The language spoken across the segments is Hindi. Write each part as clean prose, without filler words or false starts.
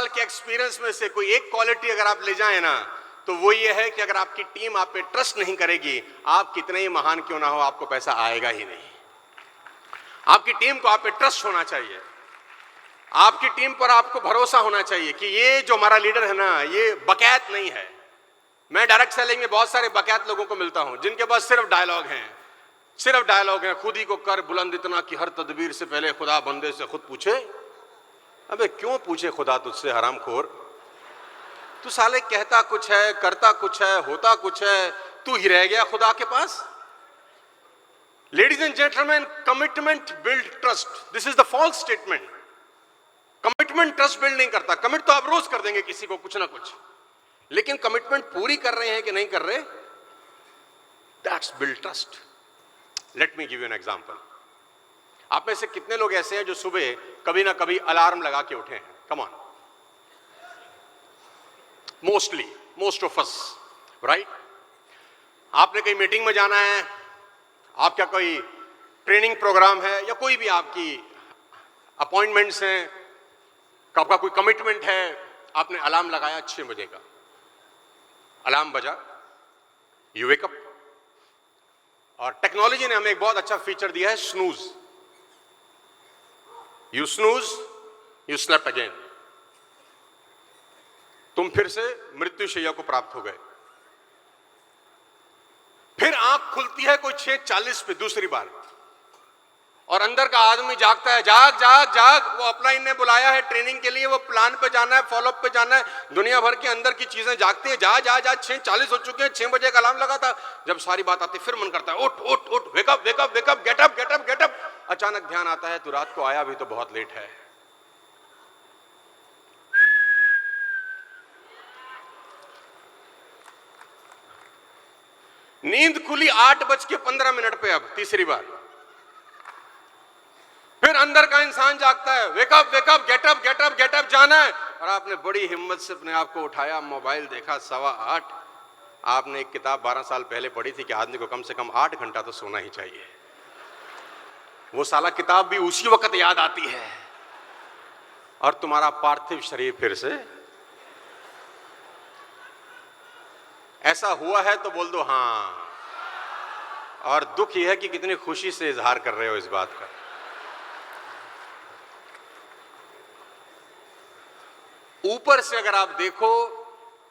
साल के एक्सपीरियंस में से कोई एक क्वालिटी अगर आप ले जाए ना, तो वो ये है कि अगर आपकी टीम आप पे ट्रस्ट नहीं करेगी, आप कितने ही महान क्यों ना हो, आपको पैसा आएगा ही नहीं। आपकी टीम को आप पे ट्रस्ट होना चाहिए, आपकी टीम पर आपको भरोसा होना चाहिए कि ये जो हमारा लीडर है ना, ये बकैत नहीं है। मैं डायरेक्ट सेलिंग में बहुत सारे बकैत लोगों को मिलता हूं, जिनके पास सिर्फ डायलॉग हैं, सिर्फ डायलॉग है। खुद ही को कर बुलंद इतना कि हर तदबीर से पहले खुदा बंदे से खुद पूछे। अबे क्यों पूछे खुदा तुझसे हरामखोर? तू साले कहता कुछ है, करता कुछ है, होता कुछ है, तू ही रह गया खुदा के पास। Ladies and gentleman, commitment build trust. This is the false statement. Commitment trust build नहीं करता। कमिट तो आप रोज कर देंगे किसी को कुछ ना कुछ, लेकिन कमिटमेंट पूरी कर रहे हैं कि नहीं कर रहे, that's build trust. Let me give you an example. आप में से कितने लोग ऐसे हैं जो सुबह कभी ना कभी अलार्म लगा के उठे हैं? Come on, most of us, right? आपने कहीं मीटिंग में जाना है, आपका कोई ट्रेनिंग प्रोग्राम है, या कोई भी आपकी अपॉइंटमेंट्स हैं, आपका कोई कमिटमेंट है, आपने अलार्म लगाया 6 बजे का, अलार्म बजा, यू वेक अप। और टेक्नोलॉजी ने हमें एक बहुत अच्छा फीचर दिया है, snooze. You snooze, you slept again. तुम फिर से मृत्युशैया को प्राप्त हो गए। फिर आंख खुलती है कोई 6:40 पे दूसरी बार, और अंदर का आदमी जागता है, जाग जाग जाग। वो अपलाइन ने बुलाया है ट्रेनिंग के लिए, वो प्लान पे जाना है, फॉलोअप पे जाना है, दुनिया भर के अंदर की चीजें जागती है, जा जा जा। 6:40 हो चुके हैं, 6 बजे का अलार्म लगा था। जब सारी बात आती फिर मन करता है उठ उठ उठ, wake up wake up wake up, getup getup getup. अचानक ध्यान आता है, तू रात को आया भी तो बहुत लेट है। नींद खुली 8:15 पे, अब तीसरी बार। फिर अंदर का इंसान जागता है, wake up wake up, getup getup getup, जाना है। और आपने बड़ी हिम्मत से अपने आप को उठाया, मोबाइल देखा 8:15। आपने एक किताब 12 साल पहले पढ़ी थी कि आदमी को कम से कम 8 घंटा तो सोना ही चाहिए। वो साला किताब भी उसी वक्त याद आती है, और तुम्हारा पार्थिव शरीर फिर से। ऐसा हुआ है तो बोल दो हाँ, और दुख यह है कि कितनी खुशी से इजहार कर रहे हो इस बात का। ऊपर से अगर आप देखो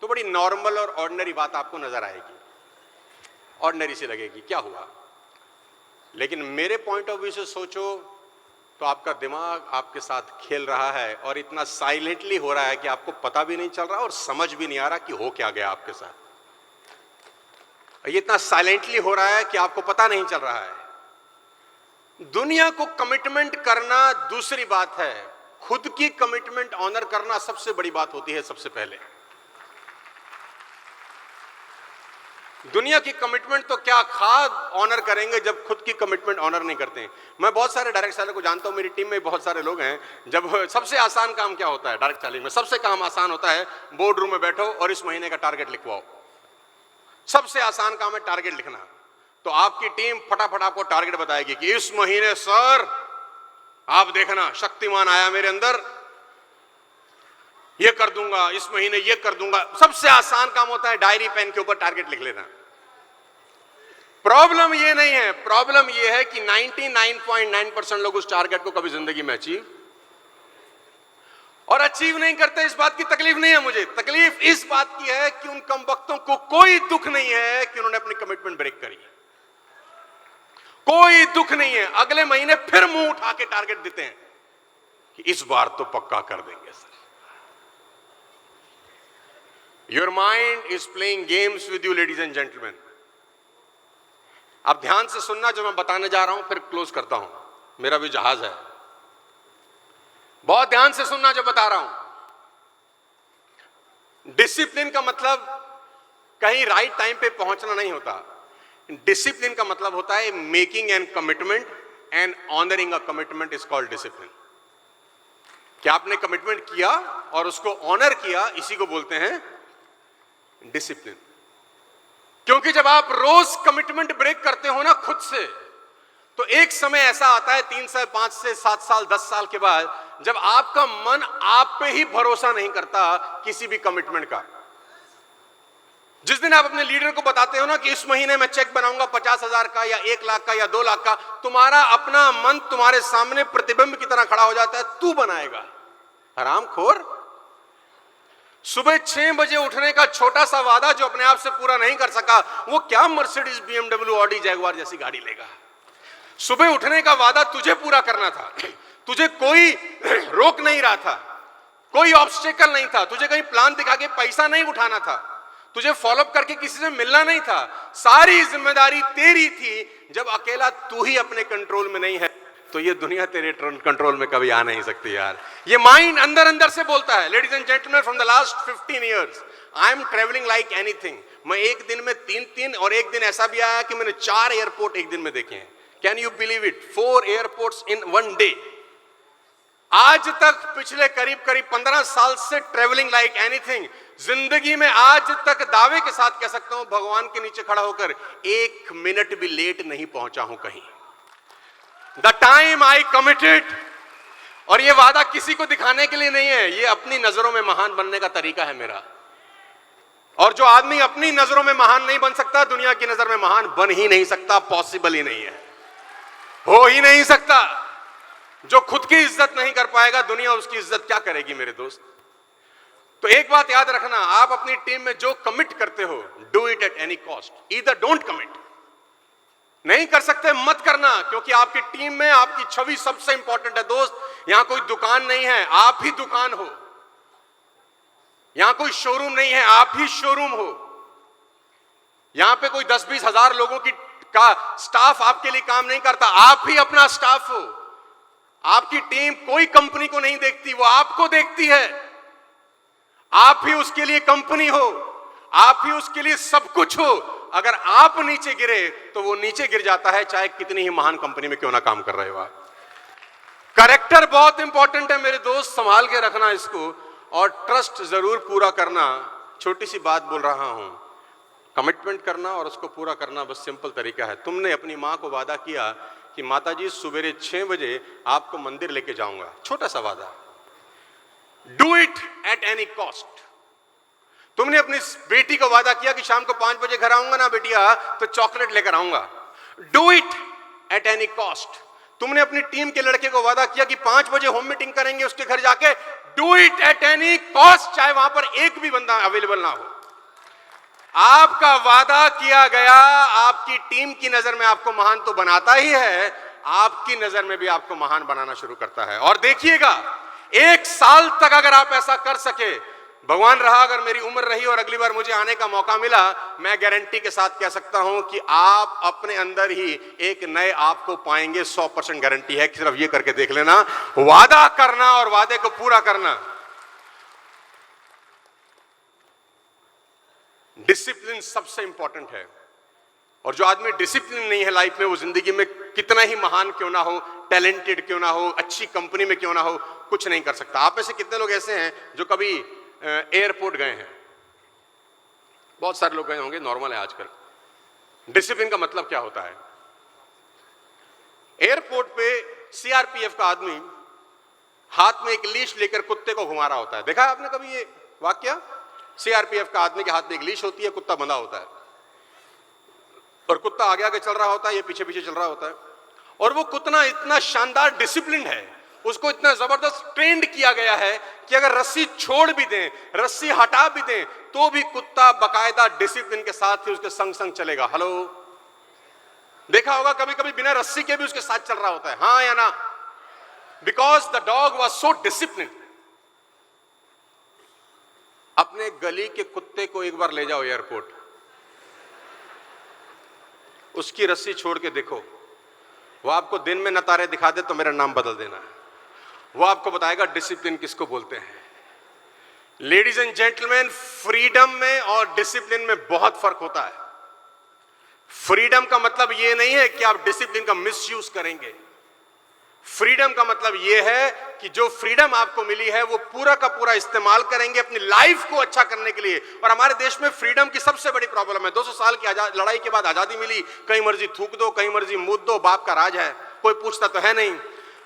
तो बड़ी नॉर्मल और ऑर्डिनरी बात आपको नजर आएगी, ऑर्डिनरी सी लगेगी, क्या हुआ। लेकिन मेरे पॉइंट ऑफ व्यू से सोचो तो आपका दिमाग आपके साथ खेल रहा है, और इतना साइलेंटली हो रहा है कि आपको पता भी नहीं चल रहा और समझ भी नहीं आ रहा कि हो क्या गया आपके साथ। ये इतना साइलेंटली हो रहा है कि आपको पता नहीं चल रहा है। दुनिया को कमिटमेंट करना दूसरी बात है, खुद की कमिटमेंट ऑनर करना सबसे बड़ी बात होती है। सबसे पहले दुनिया की कमिटमेंट तो क्या खाद ऑनर करेंगे जब खुद की कमिटमेंट ऑनर नहीं करते हैं। मैं बहुत सारे डायरेक्ट सेलर को जानता हूं, मेरी टीम में बहुत सारे लोग हैं। जब सबसे आसान काम क्या होता है डायरेक्ट सेलिंग में? सबसे काम आसान होता है, बोर्ड रूम में बैठो और इस महीने का टारगेट लिखवाओ। सबसे आसान काम है टारगेट लिखना। तो आपकी टीम फटाफट आपको टारगेट बताएगी कि इस महीने सर आप देखना शक्तिमान आया मेरे अंदर, ये कर दूंगा, इस महीने ये कर दूंगा। सबसे आसान काम होता है डायरी पेन के ऊपर टारगेट लिख लेना। प्रॉब्लम ये नहीं है, प्रॉब्लम ये है कि 99.9% लोग उस टारगेट को कभी जिंदगी में अचीव नहीं करते। इस बात की तकलीफ नहीं है मुझे, तकलीफ इस बात की है कि उन कमबख्तों को कोई दुख नहीं है कि उन्होंने अपनी कमिटमेंट ब्रेक करी। कोई दुख नहीं है, अगले महीने फिर मुंह उठा के टारगेट देते हैं कि इस बार तो पक्का कर देंगे sir. Your mind is playing games with you ladies and gentleman. आप ध्यान से सुनना जो मैं बताने जा रहा हूं, फिर क्लोज करता हूं, मेरा भी जहाज है। बहुत ध्यान से सुनना जो बता रहा हूं। डिसिप्लिन का मतलब कहीं राइट टाइम पे पहुंचना नहीं होता। डिसिप्लिन का मतलब होता है making an commitment and honouring a commitment is called discipline. क्या आपने कमिटमेंट किया और उसको ऑनर किया, इसी को बोलते हैं डिसिप्लिन। क्योंकि जब आप रोज कमिटमेंट ब्रेक करते हो ना खुद से, तो एक समय ऐसा आता है 3 से 5 से 7 साल 10 साल के बाद, जब आपका मन आप पे ही भरोसा नहीं करता किसी भी कमिटमेंट का। जिस दिन आप अपने लीडर को बताते हो ना कि इस महीने मैं चेक बनाऊंगा 50,000 का या 1 लाख का या 2 लाख का, तुम्हारा अपना मन तुम्हारे सामने प्रतिबिंब की तरह खड़ा हो जाता है, तू बनाएगा हरामखोर। सुबह 6 बजे उठने का छोटा सा वादा जो अपने आप से पूरा नहीं कर सका, वो क्या मर्सिडीज, बीएमडब्ल्यू, ऑडी, जैगुआर जैसी गाड़ी लेगा। सुबह उठने का वादा तुझे पूरा करना था, तुझे कोई रोक नहीं रहा था, कोई ऑब्स्टेकल नहीं था, तुझे कहीं प्लान दिखा के पैसा नहीं उठाना था, तुझे फॉलोअप करके किसी से मिलना नहीं था, सारी जिम्मेदारी तेरी थी। जब अकेला तू ही अपने कंट्रोल में नहीं है तो ये दुनिया तेरे कंट्रोल में कभी आ नहीं सकती यार। ये माइंड अंदर अंदर से बोलता है। Ladies and gentleman, from the last 15 years I am travelling like anything. मैं एक दिन में 3 और एक दिन ऐसा भी आया कि मैंने 4 एयरपोर्ट एक दिन में देखे हैं। Can you believe it? 4 airports in 1 day. आज तक पिछले करीब 15 साल से ट्रेवलिंग लाइक एनीथिंग। जिंदगी में आज तक दावे के साथ कह सकता हूं, भगवान के नीचे खड़ा होकर 1 मिनट भी लेट नहीं पहुंचा हूं कहीं। द टाइम आई कमिटेड, और ये वादा किसी को दिखाने के लिए नहीं है, ये अपनी नजरों में महान बनने का तरीका है मेरा। और जो आदमी अपनी नजरों में महान नहीं बन सकता, दुनिया की नजर में महान बन ही नहीं सकता, पॉसिबल ही नहीं है, हो ही नहीं सकता। जो खुद की इज्जत नहीं कर पाएगा, दुनिया उसकी इज्जत क्या करेगी मेरे दोस्त। तो एक बात याद रखना, आप अपनी टीम में जो कमिट करते हो, do it at any cost. Either don't commit, नहीं कर सकते मत करना, क्योंकि आपकी टीम में आपकी छवि सबसे इंपॉर्टेंट है दोस्त। यहां कोई दुकान नहीं है, आप ही दुकान हो। यहां कोई शोरूम नहीं है, आप ही शोरूम हो। यहां पे कोई 10-20 हजार लोगों का स्टाफ आपके लिए काम नहीं करता, आप ही अपना स्टाफ हो। आपकी टीम कोई कंपनी को नहीं देखती, वो आपको देखती है। आप ही उसके लिए कंपनी हो, आप ही उसके लिए सब कुछ हो। अगर आप नीचे गिरे तो वो नीचे गिर जाता है, चाहे कितनी ही महान कंपनी में क्यों ना काम कर रहे हो आप। कैरेक्टर बहुत इंपॉर्टेंट है मेरे दोस्त, संभाल के रखना इसको, और ट्रस्ट जरूर पूरा करना। छोटी सी बात बोल रहा हूं, कमिटमेंट करना और उसको पूरा करना बस सिंपल तरीका है। तुमने अपनी मां को वादा किया कि माताजी सवेरे 6 बजे आपको मंदिर लेके जाऊंगा, छोटा सा वादा। Do it at any cost. तुमने अपनी बेटी को वादा किया कि शाम को 5 बजे घर आऊंगा ना बेटिया तो चॉकलेट लेकर आऊंगा। Do it at any cost. तुमने अपनी टीम के लड़के को वादा किया कि 5 बजे होम मीटिंग करेंगे उसके घर जाके। Do it at any cost, चाहे वहां पर एक भी बंदा अवेलेबल ना हो। आपका वादा किया गया आपकी टीम की नजर में आपको महान तो बनाता ही है, आपकी नजर में भी आपको महान बनाना शुरू करता है। और देखिएगा, 1 साल तक अगर आप ऐसा कर सके, भगवान रहा अगर मेरी उम्र रही और अगली बार मुझे आने का मौका मिला, मैं गारंटी के साथ कह सकता हूं कि आप अपने अंदर ही एक नए आप को पाएंगे। 100% गारंटी है। सिर्फ ये करके देख लेना, वादा करना और वादे को पूरा करना। डिसिप्लिन सबसे इंपॉर्टेंट है, और जो आदमी डिसिप्लिन नहीं है लाइफ में, वो जिंदगी में कितना ही महान क्यों ना हो, टैलेंटेड क्यों ना हो, अच्छी कंपनी में क्यों ना हो, कुछ नहीं कर सकता। आप में से कितने लोग ऐसे हैं जो कभी एयरपोर्ट गए हैं? बहुत सारे लोग गए होंगे, नॉर्मल है आजकल। डिसिप्लिन का मतलब क्या होता है? एयरपोर्ट पे सीआरपीएफ का आदमी हाथ में एक लीश लेकर कुत्ते को घुमा रहा होता है। देखा है आपने कभी ये वाकया? सीआरपीएफ का आदमी के हाथ में एक लीश होती है, कुत्ता बंधा होता है, और कुत्ता आगे आगे चल रहा होता है, ये पीछे पीछे चल रहा होता है। और वो कुत्ता इतना शानदार डिसिप्लिन है, उसको इतना जबरदस्त ट्रेंड किया गया है कि अगर रस्सी छोड़ भी दें, रस्सी हटा भी दें, तो भी कुत्ता बकायदा डिसिप्लिन के साथ ही उसके संग संग चलेगा। हेलो, देखा होगा कभी कभी बिना रस्सी के भी उसके साथ चल रहा होता है, हाँ या ना? Because the dog was so discipline. अपने गली के कुत्ते को एक बार ले जाओ एयरपोर्ट, उसकी रस्सी छोड़ के देखो, वो आपको दिन में नतारे दिखा दे तो मेरा नाम बदल देना। वो आपको बताएगा डिसिप्लिन किसको बोलते हैं। लेडीज एंड जेंटलमैन, फ्रीडम में और डिसिप्लिन में बहुत फर्क होता है। फ्रीडम का मतलब ये नहीं है कि आप डिसिप्लिन का मिसयूज करेंगे। फ्रीडम का मतलब यह है कि जो फ्रीडम आपको मिली है वो पूरा का पूरा इस्तेमाल करेंगे अपनी लाइफ को अच्छा करने के लिए। और हमारे देश में फ्रीडम की सबसे बड़ी प्रॉब्लम है, 200 साल की लड़ाई के बाद आजादी मिली, कहीं मर्जी थूक दो, कहीं मर्जी मूत दो, बाप का राज है, कोई पूछता तो है नहीं।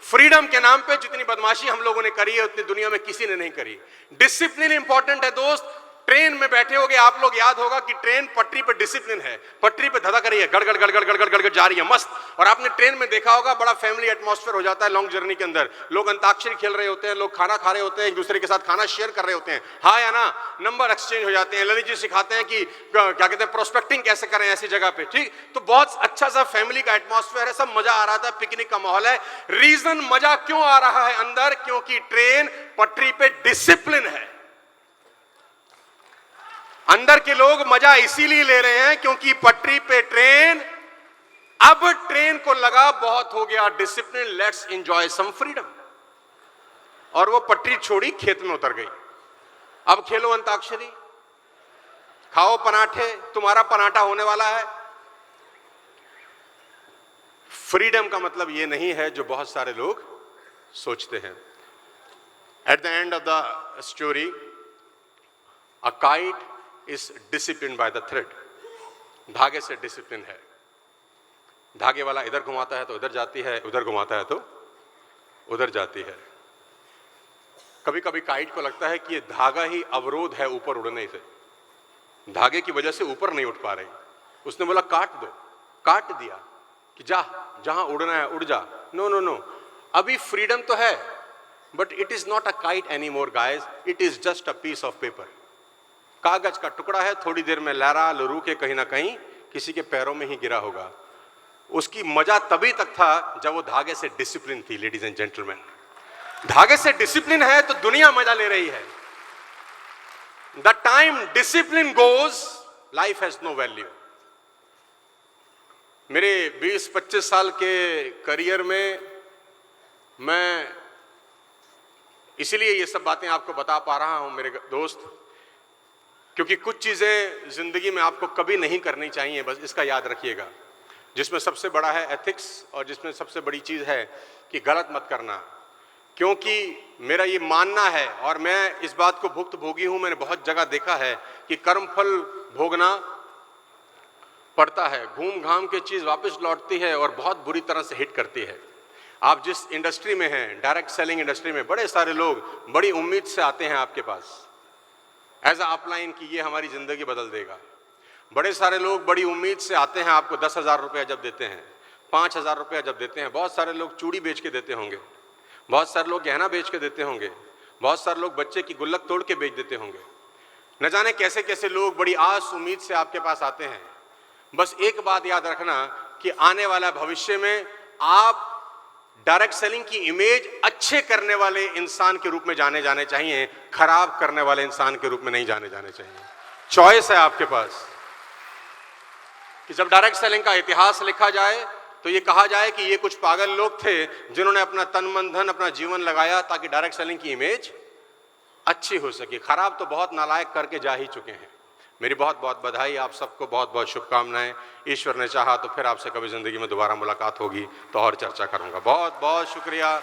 फ्रीडम के नाम पे जितनी बदमाशी हम लोगों ने करी है उतनी दुनिया में किसी ने नहीं करी। डिसिप्लिन इंपॉर्टेंट है दोस्त। ट्रेन में बैठे होगे आप लोग, याद होगा कि ट्रेन पटरी पे डिसिप्लिन है, पटरी पे धधक रही है, गड़गड़ गड़गड़ गड़गड़ गड़गड़ जा रही है, मस्त। और आपने ट्रेन में देखा होगा बड़ा फैमिली एटमॉस्फेयर हो जाता है लॉन्ग जर्नी के अंदर। लोग अंताक्षरी खेल रहे होते हैं, लोग खाना खा रहे होते हैं, एक दूसरे के साथ खाना शेयर कर रहे होते हैं, हाँ या ना, नंबर एक्सचेंज हो जाते हैं। ललित जी सिखाते हैं कि क्या कहते हैं प्रोस्पेक्टिंग कैसे करें ऐसी जगह पे, ठीक। तो बहुत अच्छा सा फैमिली का एटमॉस्फेयर है, सब मजा आ रहा था, पिकनिक का माहौल है। रीजन मजा क्यों आ रहा है अंदर? क्योंकि ट्रेन पटरी पे डिसिप्लिन है। अंदर के लोग मजा इसीलिए ले रहे हैं क्योंकि पटरी पे ट्रेन, अब ट्रेन को लगा बहुत हो गया discipline, let's enjoy some freedom. और वो पटरी छोड़ी, खेत में उतर गई। अब खेलो अंताक्षरी, खाओ पराठे, तुम्हारा पराठा होने वाला है। फ्रीडम का मतलब ये नहीं है जो बहुत सारे लोग सोचते हैं। At the end of the story, a kite is discipline by the thread. धागे से डिसिप्लिन है। धागे वाला इधर घुमाता है तो इधर जाती है, उधर घुमाता है तो उधर जाती है। कभी कभी काइट को लगता है कि ये धागा ही अवरोध है ऊपर उड़ने से, धागे की वजह से ऊपर नहीं उठ पा रही। उसने बोला काट दो, काट दिया कि जा, जहां उड़ना है उड़ जा। नो नो नो, अभी फ्रीडम तो है, but it is not a kite any more guys, it is just a piece of paper. कागज का टुकड़ा है, थोड़ी देर में लहरा लरू के कहीं ना कहीं किसी के पैरों में ही गिरा होगा। उसकी मजा तभी तक था जब वो धागे से डिसिप्लिन थी। लेडीज एंड जेंटलमैन, धागे से डिसिप्लिन है तो दुनिया मजा ले रही है। The time discipline goes, life has no value. मेरे 20-25 साल के करियर में मैं इसीलिए ये सब बातें आपको बता पा रहा हूं मेरे दोस्त, क्योंकि कुछ चीजें जिंदगी में आपको कभी नहीं करनी चाहिए, बस इसका याद रखिएगा। जिसमें सबसे बड़ा है एथिक्स, और जिसमें सबसे बड़ी चीज है कि गलत मत करना। क्योंकि मेरा ये मानना है, और मैं इस बात को भुक्त भोगी हूं, मैंने बहुत जगह देखा है कि कर्म फल भोगना पड़ता है, घूम घाम के चीज वापस लौटती है और बहुत बुरी तरह से हिट करती है। आप जिस इंडस्ट्री में हैं, डायरेक्ट सेलिंग इंडस्ट्री में, बड़े सारे लोग बड़ी उम्मीद से आते हैं आपके पास एज अ अपलाइन कि ये हमारी जिंदगी बदल देगा। बड़े सारे लोग बड़ी उम्मीद से आते हैं, आपको 10,000 रुपया जब देते हैं, 5,000 रुपया जब देते हैं, बहुत सारे लोग चूड़ी बेच के देते होंगे, बहुत सारे लोग गहना बेच के देते होंगे, बहुत सारे लोग बच्चे की गुल्लक तोड़ के बेच देते होंगे। न जाने कैसे कैसे लोग बड़ी आस उम्मीद से आपके पास आते हैं। बस एक बात याद रखना कि आने वाला भविष्य में आप डायरेक्ट सेलिंग की इमेज अच्छे करने वाले इंसान के रूप में जाने जाने चाहिए, खराब करने वाले इंसान के रूप में नहीं जाने जाने चाहिए। चॉइस है आपके पास कि जब डायरेक्ट सेलिंग का इतिहास लिखा जाए तो ये कहा जाए कि ये कुछ पागल लोग थे जिन्होंने अपना तन मन धन, अपना जीवन लगाया ताकि डायरेक्ट सेलिंग की इमेज अच्छी हो सके। खराब तो बहुत नालायक करके जा ही चुके हैं। मेरी बहुत बहुत बधाई, आप सबको बहुत बहुत शुभकामनाएं। ईश्वर ने चाहा तो फिर आपसे कभी जिंदगी में दोबारा मुलाकात होगी तो और चर्चा करूंगा। बहुत बहुत शुक्रिया।